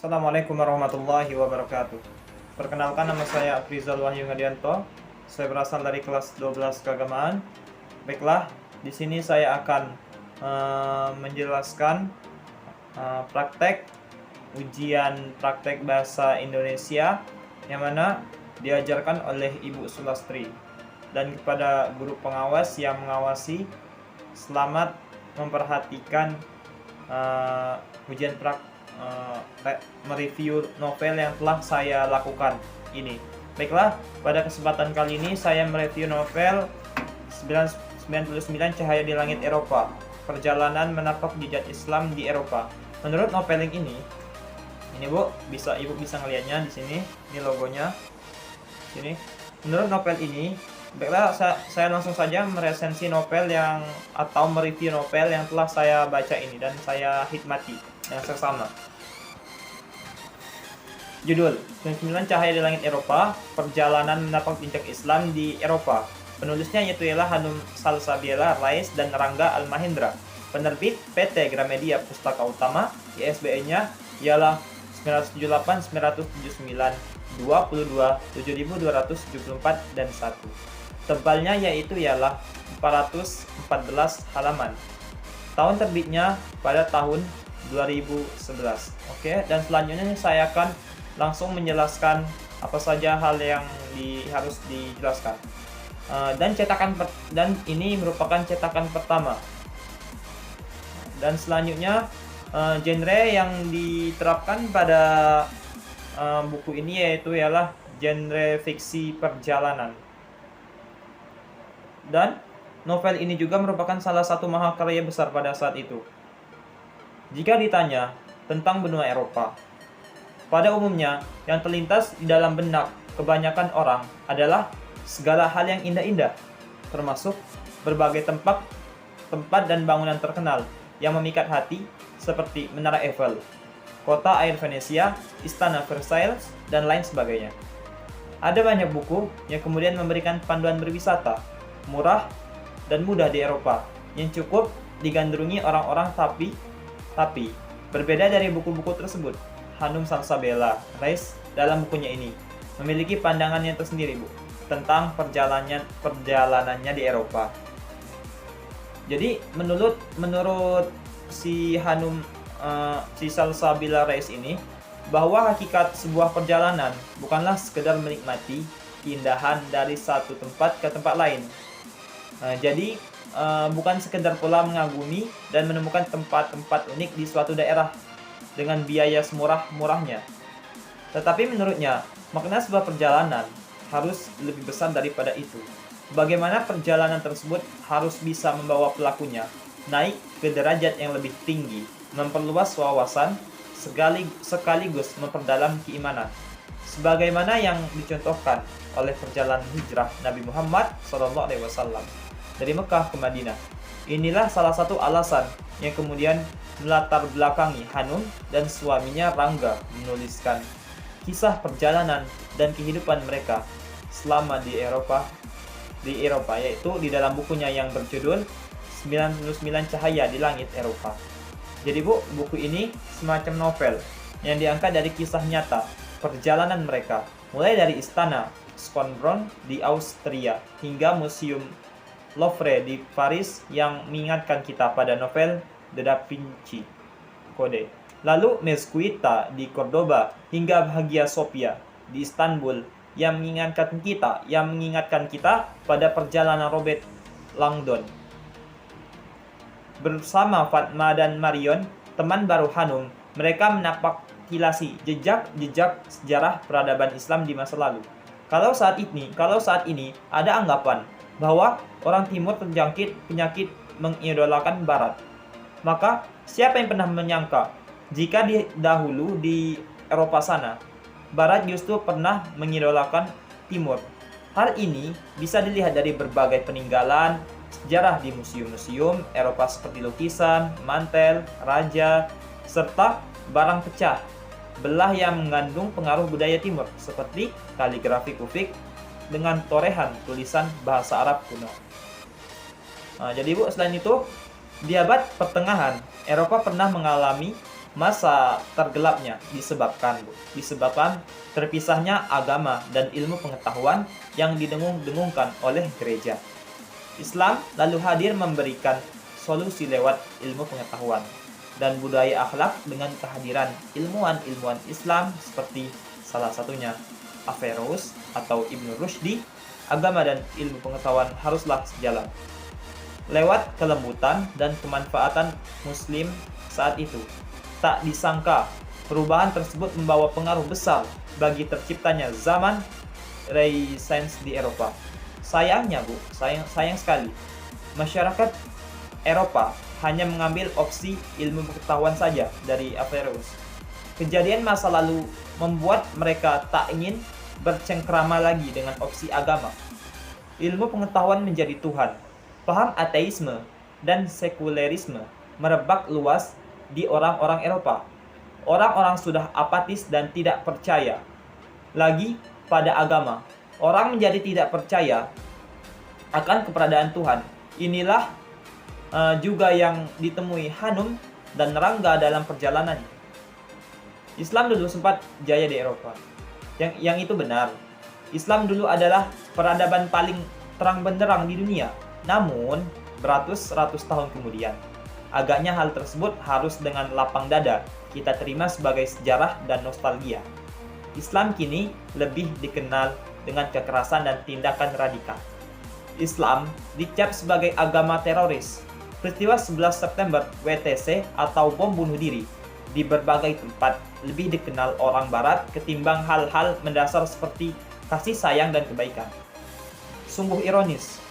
Assalamualaikum warahmatullahi wabarakatuh. Perkenalkan, nama saya Afrizal Wahyu Ngadianto. Saya berasal dari kelas 12 keagamaan. Baiklah, di sini saya akan menjelaskan praktek ujian praktek bahasa Indonesia yang mana diajarkan oleh Ibu Sulastri. Dan kepada guru pengawas yang mengawasi, selamat memperhatikan ujian mereview novel yang telah saya lakukan ini. Baiklah, pada kesempatan kali ini saya mereview novel 99 Cahaya di Langit Eropa, Perjalanan Menapak Jejak Islam di Eropa. Menurut novel yang ini Bu, Ibu bisa ngelihatnya di sini. Ini logonya. Sini. Menurut novel ini, baiklah saya langsung saja meresensi novel atau mereview novel yang telah saya baca ini dan saya hikmati yang seksama. Judul 99 Cahaya di Langit Eropa, Perjalanan Menapak Jejak Islam di Eropa. Penulisnya yaitu ialah Hanum Salsabila Rais dan Rangga Almahendra. Penerbit PT Gramedia Pustaka Utama. ISBN-nya ialah 978 979 22 7274 dan 1. Tebalnya yaitu ialah 414 halaman. Tahun terbitnya pada tahun 2011. Oke, dan selanjutnya saya akan langsung menjelaskan apa saja hal yang harus dijelaskan. Dan ini merupakan cetakan pertama. Dan selanjutnya genre yang diterapkan pada buku ini yaitu ialah genre fiksi perjalanan. Dan novel ini juga merupakan salah satu mahakarya besar pada saat itu. Jika ditanya tentang benua Eropa, pada umumnya yang terlintas di dalam benak kebanyakan orang adalah segala hal yang indah-indah, termasuk berbagai tempat dan bangunan terkenal yang memikat hati seperti Menara Eiffel, Kota Air Venesia, Istana Versailles, dan lain sebagainya. Ada banyak buku yang kemudian memberikan panduan berwisata murah dan mudah di Eropa yang cukup digandrungi orang-orang, tapi berbeda dari buku-buku tersebut, Hanum Salsabila Rais dalam bukunya ini memiliki pandangan yang tersendiri tentang perjalanannya di Eropa. Jadi menurut si Salsabila Rais ini, bahwa hakikat sebuah perjalanan bukanlah sekedar menikmati keindahan dari satu tempat ke tempat lain. Jadi bukan sekedar pula mengagumi dan menemukan tempat-tempat unik di suatu daerah dengan biaya semurah-murahnya. Tetapi menurutnya, makna sebuah perjalanan harus lebih besar daripada itu. Bagaimana perjalanan tersebut harus bisa membawa pelakunya naik ke derajat yang lebih tinggi, memperluas wawasan, sekaligus memperdalam keimanan. Sebagaimana yang dicontohkan oleh perjalanan hijrah Nabi Muhammad SAW dari Mekah ke Madinah. Inilah salah satu alasan yang kemudian melatar belakangi Hanum dan suaminya Rangga menuliskan kisah perjalanan dan kehidupan mereka selama di Eropa, yaitu di dalam bukunya yang berjudul 99 Cahaya di Langit Eropa. Jadi buku ini semacam novel yang diangkat dari kisah nyata perjalanan mereka, mulai dari Istana Schönbrunn di Austria hingga Museum Louvre di Paris yang mengingatkan kita pada novel The Da Vinci Code. Lalu Mezquita di Cordoba hingga Hagia Sophia di Istanbul yang mengingatkan kita pada perjalanan Robert Langdon. Bersama Fatma dan Marion, teman baru Hanum, mereka menapak kilasi jejak sejarah peradaban Islam di masa lalu. Kalau saat ini ada anggapan bahwa orang Timur terjangkit penyakit mengidolakan Barat, maka siapa yang pernah menyangka jika dahulu di Eropa sana, Barat justru pernah mengidolakan Timur. Hal ini bisa dilihat dari berbagai peninggalan sejarah di museum-museum Eropa seperti lukisan, mantel, raja, serta barang pecah belah yang mengandung pengaruh budaya Timur seperti kaligrafi kufik dengan torehan tulisan bahasa Arab kuno. Jadi selain itu, di abad pertengahan, Eropa pernah mengalami Masa tergelapnya disebabkan terpisahnya agama dan ilmu pengetahuan yang didengung-dengungkan oleh gereja. Islam lalu hadir memberikan solusi lewat ilmu pengetahuan dan budaya akhlak dengan kehadiran ilmuwan-ilmuwan Islam seperti salah satunya Averroes atau Ibnu Rushdi. Agama dan ilmu pengetahuan haruslah sejalan. Lewat kelembutan dan kemanfaatan Muslim saat itu, tak disangka perubahan tersebut membawa pengaruh besar bagi terciptanya zaman Renaissance di Eropa. Sayangnya sayang sekali, masyarakat Eropa hanya mengambil opsi ilmu pengetahuan saja dari Averroes. Kejadian masa lalu membuat mereka tak ingin bercengkrama lagi dengan opsi agama. Ilmu pengetahuan menjadi Tuhan. Paham ateisme dan sekulerisme merebak luas di orang-orang Eropa. Orang-orang sudah apatis dan tidak percaya lagi pada agama. Orang menjadi tidak percaya akan keberadaan Tuhan. Inilah juga yang ditemui Hanum dan Rangga dalam perjalanannya. Islam dulu sempat jaya di Eropa. Yang itu benar. Islam dulu adalah peradaban paling terang benderang di dunia. Namun, beratus-ratus tahun kemudian, agaknya hal tersebut harus dengan lapang dada kita terima sebagai sejarah dan nostalgia. Islam kini lebih dikenal dengan kekerasan dan tindakan radikal. Islam dicap sebagai agama teroris. Peristiwa 11 September WTC atau bom bunuh diri di berbagai tempat lebih dikenal orang barat ketimbang hal-hal mendasar seperti kasih sayang dan kebaikan. Sungguh ironis,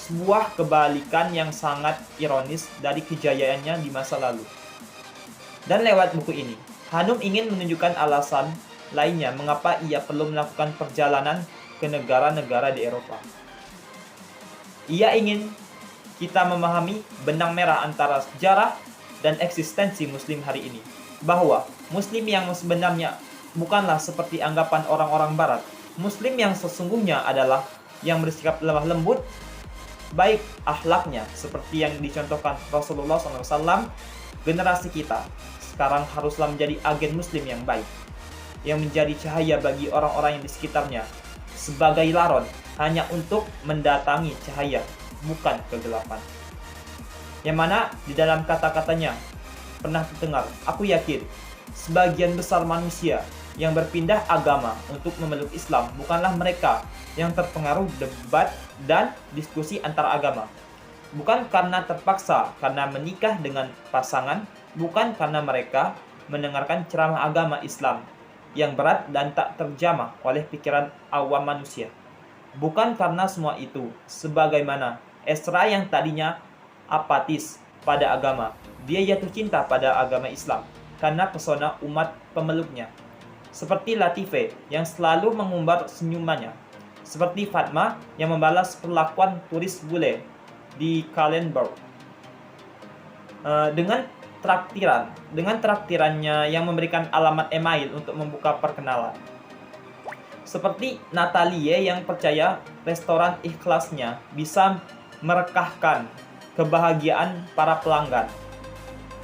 sebuah kebalikan yang sangat ironis dari kejayaannya di masa lalu. Dan lewat buku ini, Hanum ingin menunjukkan alasan lainnya mengapa ia perlu melakukan perjalanan ke negara-negara di Eropa. Ia ingin kita memahami benang merah antara sejarah dan eksistensi Muslim hari ini. Bahwa Muslim yang sebenarnya bukanlah seperti anggapan orang-orang Barat. Muslim yang sesungguhnya adalah yang bersikap lemah lembut, baik akhlaknya seperti yang dicontohkan Rasulullah SAW. Generasi kita sekarang haruslah menjadi agen Muslim yang baik, yang menjadi cahaya bagi orang-orang yang di sekitarnya, sebagai laron hanya untuk mendatangi cahaya, bukan kegelapan. Yang mana di dalam kata-katanya pernah terdengar, aku yakin sebagian besar manusia yang berpindah agama untuk memeluk Islam bukanlah mereka yang terpengaruh debat dan diskusi antar agama. Bukan karena terpaksa, karena menikah dengan pasangan, bukan karena mereka mendengarkan ceramah agama Islam yang berat dan tak terjamah oleh pikiran awam manusia. Bukan karena semua itu, sebagaimana Esra yang tadinya apatis pada agama, dia jatuh cinta pada agama Islam karena pesona umat pemeluknya. Seperti Latife yang selalu mengumbar senyumannya. Seperti Fatma yang membalas perlakuan turis bule di Kallenberg. Dengan traktirannya yang memberikan alamat email untuk membuka perkenalan. Seperti Natalie yang percaya restoran ikhlasnya bisa merekahkan kebahagiaan para pelanggan.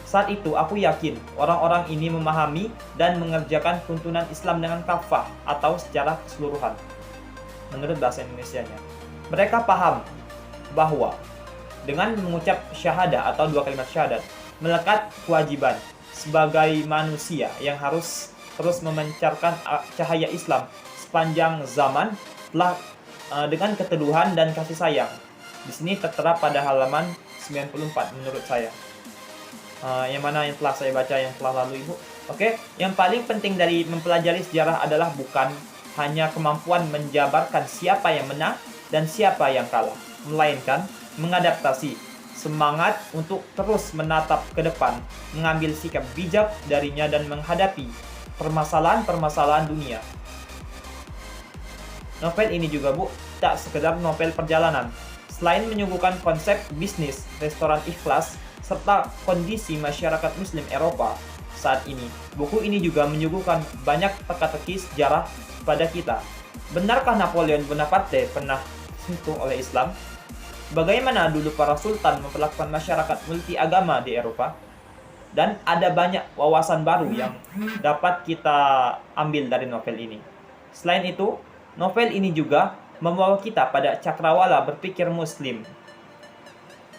Saat itu aku yakin orang-orang ini memahami dan mengerjakan tuntunan Islam dengan kafah atau secara keseluruhan. Menurut bahasa Indonesianya, mereka paham bahwa dengan mengucap syahadah atau 2 kalimat syahadat melekat kewajiban sebagai manusia yang harus terus memancarkan cahaya Islam sepanjang zaman telah dengan keteduhan dan kasih sayang. Di sini tertera pada halaman 94 menurut saya. Yang mana yang telah saya baca yang telah lalu Ibu. Oke, yang paling penting dari mempelajari sejarah adalah bukan hanya kemampuan menjabarkan siapa yang menang dan siapa yang kalah, melainkan mengadaptasi semangat untuk terus menatap ke depan, mengambil sikap bijak darinya dan menghadapi permasalahan-permasalahan dunia. Novel ini juga Bu, tak sekedar novel perjalanan. Selain menyuguhkan konsep bisnis restoran ikhlas serta kondisi masyarakat Muslim Eropa saat ini, buku ini juga menyuguhkan banyak teka-teki sejarah pada kita. Benarkah Napoleon Bonaparte pernah disentuh oleh Islam? Bagaimana dulu para sultan memperlakukan masyarakat multi agama di Eropa? Dan ada banyak wawasan baru yang dapat kita ambil dari novel ini. Selain itu, novel ini juga membawa kita pada cakrawala berpikir muslim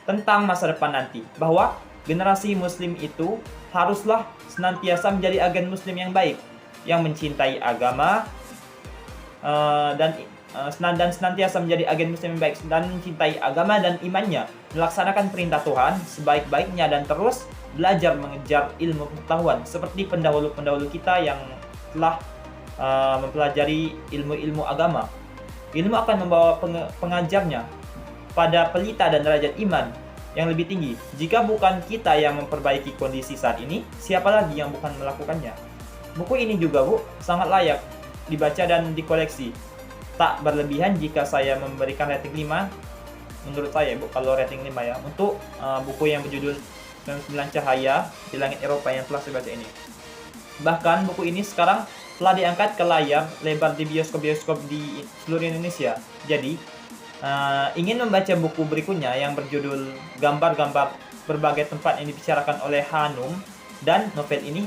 tentang masa depan nanti, bahwa generasi muslim itu haruslah senantiasa menjadi agen muslim yang baik, yang mencintai agama, dan senantiasa menjadi agen muslim yang baik dan mencintai agama dan imannya, melaksanakan perintah Tuhan sebaik-baiknya, dan terus belajar mengejar ilmu pengetahuan seperti pendahulu-pendahulu kita yang telah mempelajari ilmu-ilmu agama. Ilmu akan membawa pengajarnya pada pelita dan derajat iman yang lebih tinggi. Jika bukan kita yang memperbaiki kondisi saat ini, siapa lagi yang bukan melakukannya? Buku ini juga, Bu, sangat layak dibaca dan dikoleksi. Tak berlebihan jika saya memberikan rating 5, menurut saya, Bu, kalau rating 5 ya, untuk buku yang berjudul 99 Cahaya di Langit Eropa yang telah saya baca ini. Bahkan buku ini sekarang telah diangkat ke layar lebar di bioskop-bioskop di seluruh Indonesia. Jadi, ingin membaca buku berikutnya yang berjudul Gambar-gambar berbagai tempat yang dibicarakan oleh Hanum, dan novel ini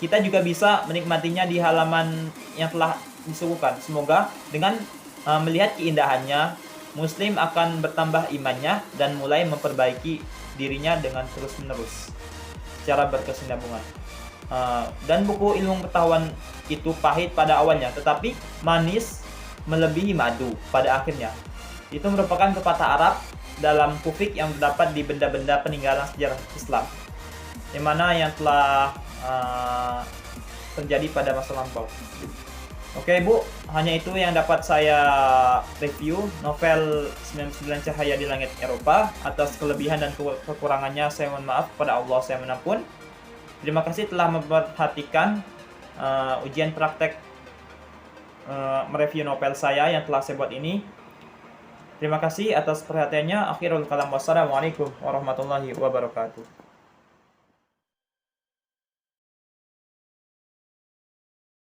kita juga bisa menikmatinya di halaman yang telah disuguhkan. Semoga dengan melihat keindahannya, Muslim akan bertambah imannya dan mulai memperbaiki dirinya dengan terus-menerus secara berkesinambungan. Dan buku ilmu pengetahuan itu pahit pada awalnya, tetapi manis melebihi madu pada akhirnya. Itu merupakan pepatah Arab dalam kufik yang terdapat di benda-benda peninggalan sejarah Islam, yang mana yang telah terjadi pada masa lampau. Oke, Bu, hanya itu yang dapat saya review novel 99 Cahaya di Langit Eropa. Atas kelebihan dan kekurangannya saya mohon maaf, kepada Allah saya menampun. Terima kasih telah memperhatikan ujian praktek mereview novel saya yang telah saya buat ini. Terima kasih atas perhatiannya. Akhirul kalam, wassalamualaikum warahmatullahi wabarakatuh.